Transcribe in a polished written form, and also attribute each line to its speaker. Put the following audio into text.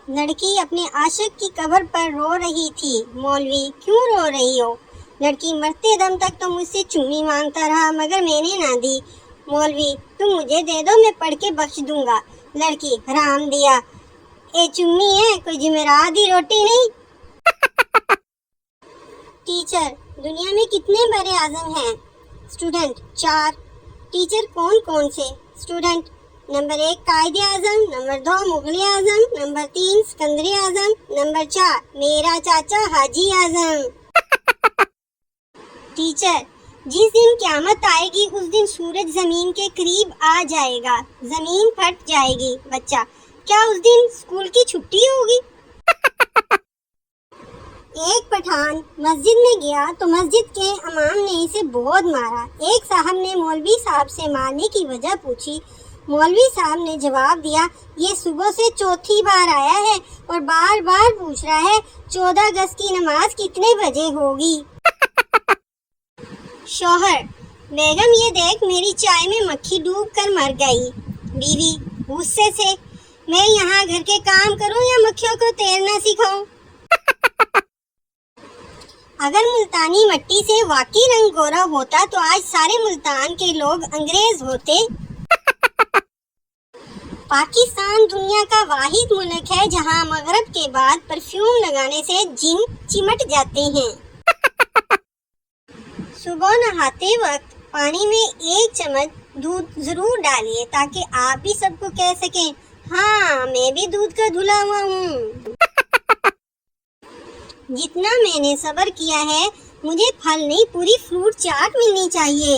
Speaker 1: لڑکی اپنے عاشق کی قبر پر رو رہی تھی۔ مولوی: کیوں رو رہی ہو؟ لڑکی: مرتے دم تک تو مجھ سے چمی مانگتا رہا مگر میں نے نہ دی۔ مولوی: تم مجھے دے دو، میں پڑھ کے بخش دوں گا۔ لڑکی: حرام دیا، اے چمی ہے، کوئی جمعرات دی روٹی نہیں۔ ٹیچر: دنیا میں کتنے بر اعظم ہیں؟ اسٹوڈنٹ: 4۔ ٹیچر: کون کون سے؟ Student: number 1 Quaid Azam, number 2 Mughal اعظم، نمبر 3 سکندر اعظم، نمبر 4 میرا چاچا حاجی اعظم۔ ٹیچر: جس دن قیامت آئے گی اس دن سورج زمین کے قریب آ جائے گا، زمین پھٹ جائے گی۔ بچہ: کیا اس دن اسکول کی چھٹی ہوگی؟ ایک پٹھان مسجد میں گیا تو مسجد کے امام نے اسے بہت مارا۔ ایک صاحب نے مولوی صاحب سے مارنے کی وجہ پوچھی۔ مولوی صاحب نے جواب دیا، یہ صبح سے چوتھی بار آیا ہے اور بار بار پوچھ رہا ہے 14 اگست کی نماز کتنے بجے ہوگی؟ شوہر: بیگم یہ دیکھ میری چائے میں مکھی ڈوب کر مر گئی۔ بیوی غصے سے: میں یہاں گھر کے کام کروں یا مکھیوں کو تیرنا سکھاؤں؟ اگر ملتانی مٹی سے واقعی رنگ گورا ہوتا تو آج سارے ملتان کے لوگ انگریز ہوتے۔ پاکستان دنیا کا واحد ملک ہے جہاں مغرب کے بعد پرفیوم لگانے سے جن چمٹ جاتے ہیں۔ صبح نہاتے وقت پانی میں 1 چمچ دودھ ضرور ڈالیے تاکہ آپ بھی سب کو کہہ سکیں، ہاں میں بھی دودھ کا دھلا ہوا ہوں۔ جتنا میں نے صبر کیا ہے مجھے پھل نہیں پوری فروٹ چاٹ ملنی چاہیے۔